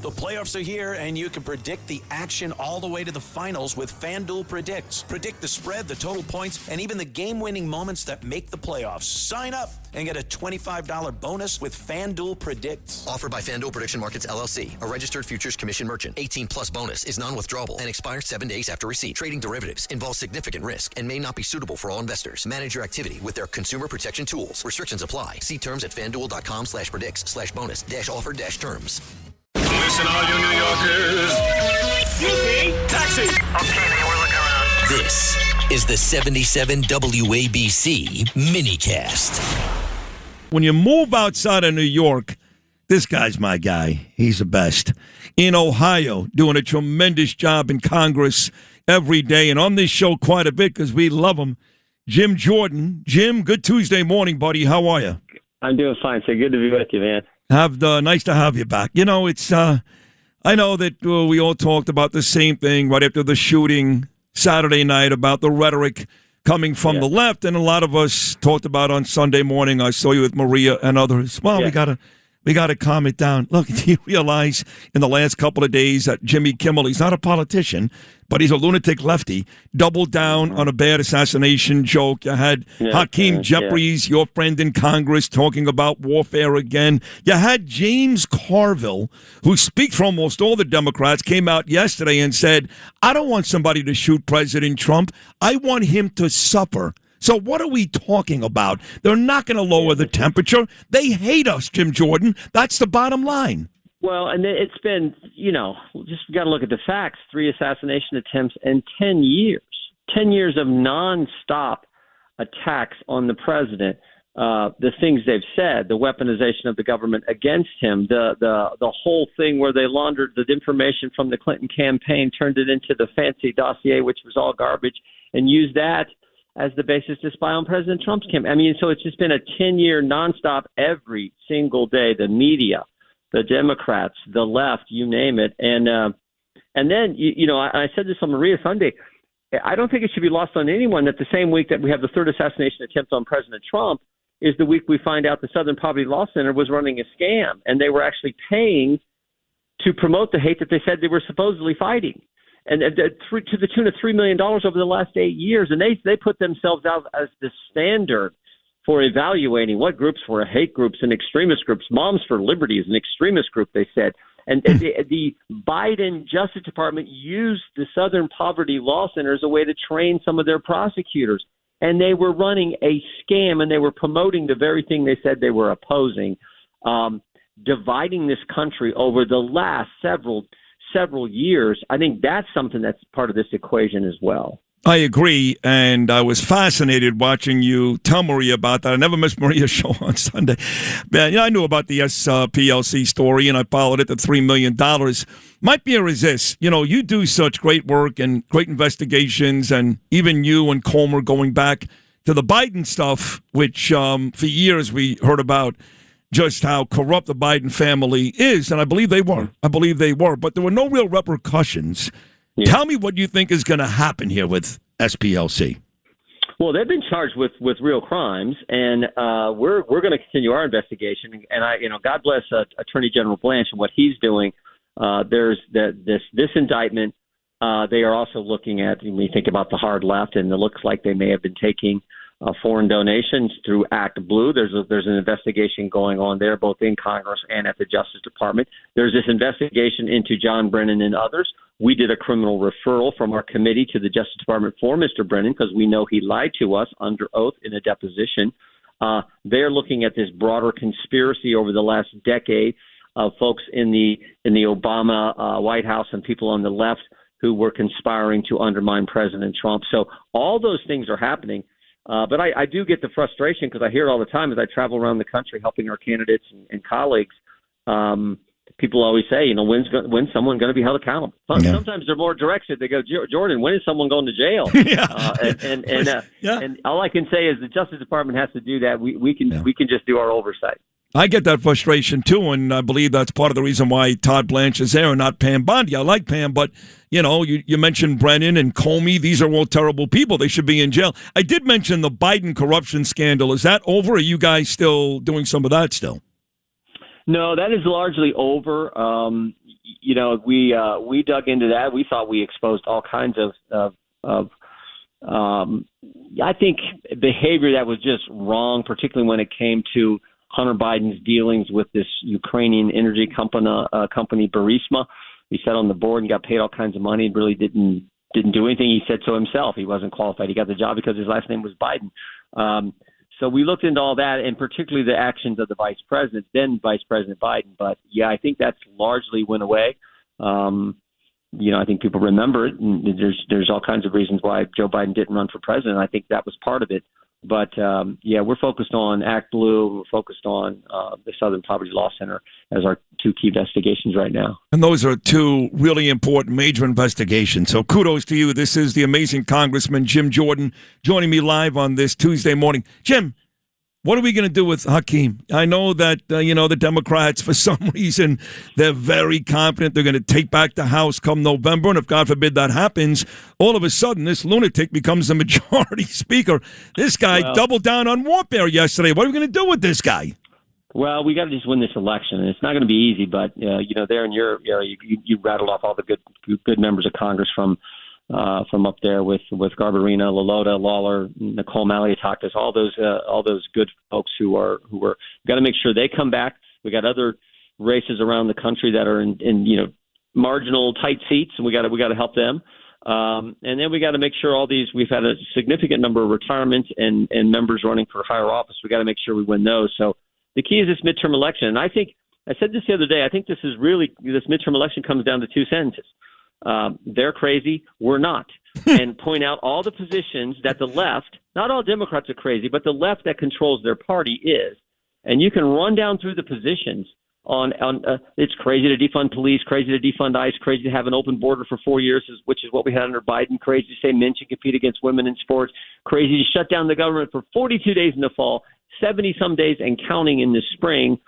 The playoffs are here, and you can predict the action all the way to the finals with FanDuel Predicts. Predict the spread, the total points, and even the game-winning moments that make the playoffs. Sign up and get a $25 bonus with FanDuel Predicts. Offered by FanDuel Prediction Markets, LLC, a registered futures commission merchant. 18-plus bonus is non-withdrawable and expires 7 days after receipt. Trading derivatives involves significant risk and may not be suitable for all investors. Manage your activity with their consumer protection tools. Restrictions apply. See terms at FanDuel.com/predicts/bonus-offer-terms. Listen, all you New Yorkers. Taxi. Okay, man, we're looking around. This is the 77 WABC minicast. When you move outside of New York, this guy's my guy. He's the best. In Ohio, doing a tremendous job in Congress every day, and on this show quite a bit because we love him. Jim Jordan. Jim, good Tuesday morning, buddy. How are you? I'm doing fine. So good to be with you, man. Nice to have you back. You know, it's I know that we all talked about the same thing right after the shooting Saturday night about the rhetoric coming from the left, and a lot of us talked about on Sunday morning. I saw you with Maria and others. Well, we gotta calm it down. Look, do you realize in the last couple of days that Jimmy Kimmel, he's not a politician, but he's a lunatic lefty, doubled down on a bad assassination joke. You had Hakeem Jeffries, your friend in Congress, talking about warfare again. You had James Carville, who speaks for almost all the Democrats, came out yesterday and said, I don't want somebody to shoot President Trump. I want him to suffer. So what are we talking about? They're not going to lower the temperature. They hate us, Jim Jordan. That's the bottom line. Well, and it's been, just got to look at the facts. 3 assassination attempts in 10 years. 10 years of nonstop attacks on the president. The things they've said, the weaponization of the government against him, the whole thing where they laundered the information from the Clinton campaign, turned it into the fancy dossier, which was all garbage, and used that as the basis to spy on President Trump's campaign. I mean, so it's just been a 10-year nonstop every single day, the media, the Democrats, the left, you name it. And then, I said this on Maria Sunday, I don't think it should be lost on anyone that the same week that we have the 3rd assassination attempt on President Trump is the week we find out the Southern Poverty Law Center was running a scam, and they were actually paying to promote the hate that they said they were supposedly fighting. And to the tune of $3 million over the last 8 years. And they put themselves out as the standard for evaluating what groups were hate groups and extremist groups. Moms for Liberty is an extremist group, they said. And the Biden Justice Department used the Southern Poverty Law Center as a way to train some of their prosecutors. And they were running a scam, and they were promoting the very thing they said they were opposing, dividing this country over the last several years. I think that's something that's part of this equation as well. I agree, and I was fascinated watching you tell Maria about that. I never missed Maria's show on Sunday. Man, I knew about the SPLC story, and I followed it. The $3 million might be a resist. You do such great work and great investigations, and even you and Comer going back to the Biden stuff, which for years we heard about just how corrupt the Biden family is, and I believe they were. But there were no real repercussions. Yeah. Tell me what you think is going to happen here with SPLC. Well, they've been charged with real crimes, and we're going to continue our investigation. And God bless Attorney General Blanche and what he's doing. There's this indictment. They are also looking at, when you think about the hard left, and it looks like they may have been taking foreign donations through Act Blue. There's an investigation going on there, both in Congress and at the Justice Department. There's this investigation into John Brennan and others. We did a criminal referral from our committee to the Justice Department for Mr. Brennan because we know he lied to us under oath in a deposition. They're looking at this broader conspiracy over the last decade of folks in the Obama White House and people on the left who were conspiring to undermine President Trump. So all those things are happening. But I do get the frustration because I hear it all the time as I travel around the country helping our candidates and colleagues. People always say, when's someone going to be held accountable? Sometimes they're more direct. They go, Jordan, when is someone going to jail? And all I can say is the Justice Department has to do that. We can just do our oversight. I get that frustration, too, and I believe that's part of the reason why Todd Blanche is there and not Pam Bondi. I like Pam, but, you mentioned Brennan and Comey. These are all terrible people. They should be in jail. I did mention the Biden corruption scandal. Is that over? Are you guys still doing some of that still? No, that is largely over. we dug into that. We thought we exposed all kinds of I think behavior that was just wrong, particularly when it came to Hunter Biden's dealings with this Ukrainian energy company Burisma. He sat on the board and got paid all kinds of money and really didn't do anything. He said so himself. He wasn't qualified. He got the job because his last name was Biden. So we looked into all that, and particularly the actions of the vice president, then Vice President Biden. But, yeah, I think that's largely went away. I think people remember it, and there's all kinds of reasons why Joe Biden didn't run for president. I think that was part of it. But, we're focused on Act Blue. We're focused on the Southern Poverty Law Center as our two key investigations right now. And those are two really important major investigations. So kudos to you. This is the amazing Congressman Jim Jordan joining me live on this Tuesday morning. Jim, what are we going to do with Hakeem? I know that, the Democrats, for some reason, they're very confident they're going to take back the House come November. And if, God forbid, that happens, all of a sudden, this lunatic becomes the majority speaker. This guy doubled down on warfare yesterday. What are we going to do with this guy? Well, we got to just win this election, and it's not going to be easy. But there in your area, you rattled off all the good members of Congress from up there with Garbarino, Lalota, Lawler, Nicole Maliotakis, all those good folks who are got to make sure they come back. We got other races around the country that are in marginal tight seats, and we got to help them. And then we got to make sure we've had a significant number of retirements and members running for higher office. We got to make sure we win those. So the key is this midterm election. And I think I said this the other day. I think this midterm election comes down to two sentences. They're crazy, we're not, and point out all the positions that the left, not all Democrats are crazy, but the left that controls their party is. And you can run down through the positions on it's crazy to defund police, crazy to defund ICE, crazy to have an open border for 4 years, which is what we had under Biden, crazy to say men should compete against women in sports, crazy to shut down the government for 42 days in the fall, 70-some days and counting in the spring.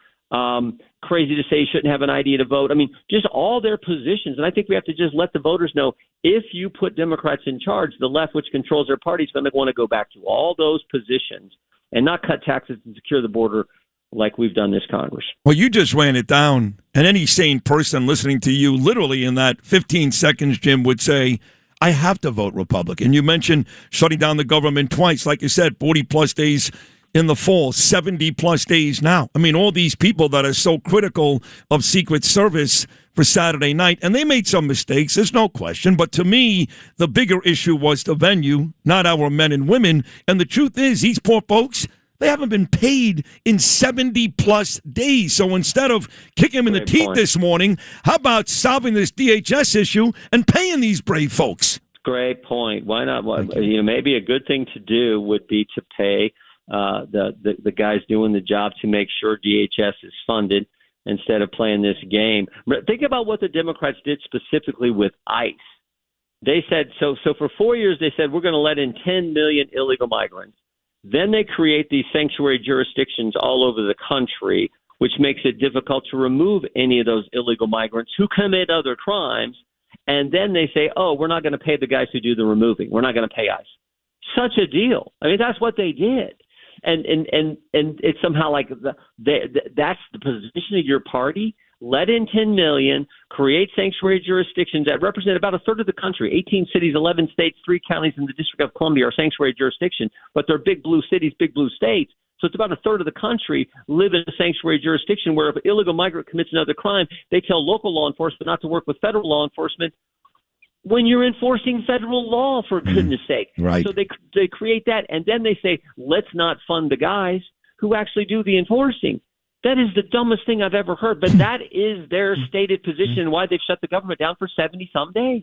Crazy to say you shouldn't have an ID to vote. I mean, just all their positions. And I think we have to just let the voters know if you put Democrats in charge, the left, which controls their party, is going to want to go back to all those positions and not cut taxes and secure the border like we've done this Congress. Well, you just ran it down. And any sane person listening to you literally in that 15 seconds, Jim, would say, I have to vote Republican. You mentioned shutting down the government twice. Like you said, 40-plus days in the fall, 70-plus days now. I mean, all these people that are so critical of Secret Service for Saturday night, and they made some mistakes, there's no question. But to me, the bigger issue was the venue, not our men and women. And the truth is, these poor folks, they haven't been paid in 70-plus days. So instead of kicking them in the teeth this morning, how about solving this DHS issue and paying these brave folks? Great point. Why not? Maybe a good thing to do would be to pay the guys doing the job to make sure DHS is funded instead of playing this game. But think about what the Democrats did specifically with ICE. They said, so for 4 years, they said, we're going to let in 10 million illegal migrants. Then they create these sanctuary jurisdictions all over the country, which makes it difficult to remove any of those illegal migrants who commit other crimes. And then they say, we're not going to pay the guys who do the removing. We're not going to pay ICE. Such a deal. I mean, that's what they did. And it's somehow like that's the position of your party. Let in 10 million, create sanctuary jurisdictions that represent about a third of the country. 18 cities, 11 states, 3 counties in the District of Columbia are sanctuary jurisdictions, but they're big blue cities, big blue states. So it's about a third of the country live in a sanctuary jurisdiction where if an illegal migrant commits another crime, they tell local law enforcement not to work with federal law enforcement when you're enforcing federal law, for goodness sake. Right. So they create that, and then they say, let's not fund the guys who actually do the enforcing. That is the dumbest thing I've ever heard, but that is their stated position and why they've shut the government down for 70-some days.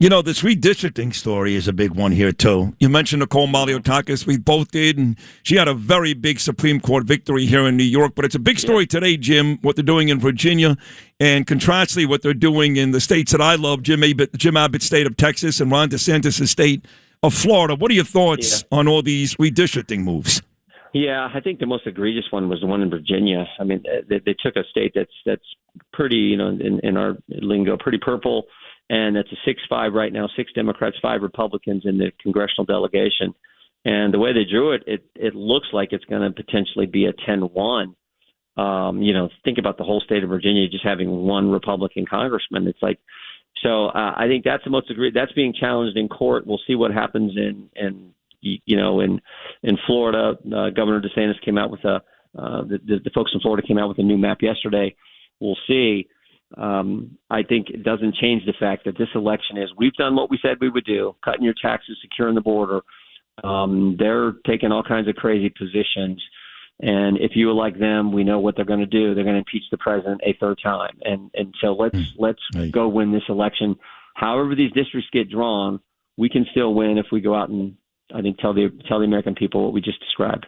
You know, this redistricting story is a big one here, too. You mentioned Nicole Maliotakis. We both did, and she had a very big Supreme Court victory here in New York. But it's a big story today, Jim, what they're doing in Virginia, and contrastly what they're doing in the states that I love, Jim Abbott's state of Texas and Ron DeSantis' state of Florida. What are your thoughts on all these redistricting moves? Yeah, I think the most egregious one was the one in Virginia. I mean, they took a state that's pretty, in our lingo, pretty purple, and it's a 6-5 right now, 6 Democrats, 5 Republicans in the congressional delegation. And the way they drew it, it looks like it's going to potentially be a 10-1. Think about the whole state of Virginia just having one Republican congressman. It's like, so I think that's the most agreed. That's being challenged in court. We'll see what happens in Florida. Governor DeSantis came out with the folks in Florida came out with a new map yesterday. We'll see. I think it doesn't change the fact that this election is, we've done what we said we would do, cutting your taxes, securing the border. They're taking all kinds of crazy positions. And if you elect them, we know what they're going to do. They're going to impeach the president a third time. And so let's go win this election. However these districts get drawn, we can still win if we go out and, I think, tell the American people what we just described.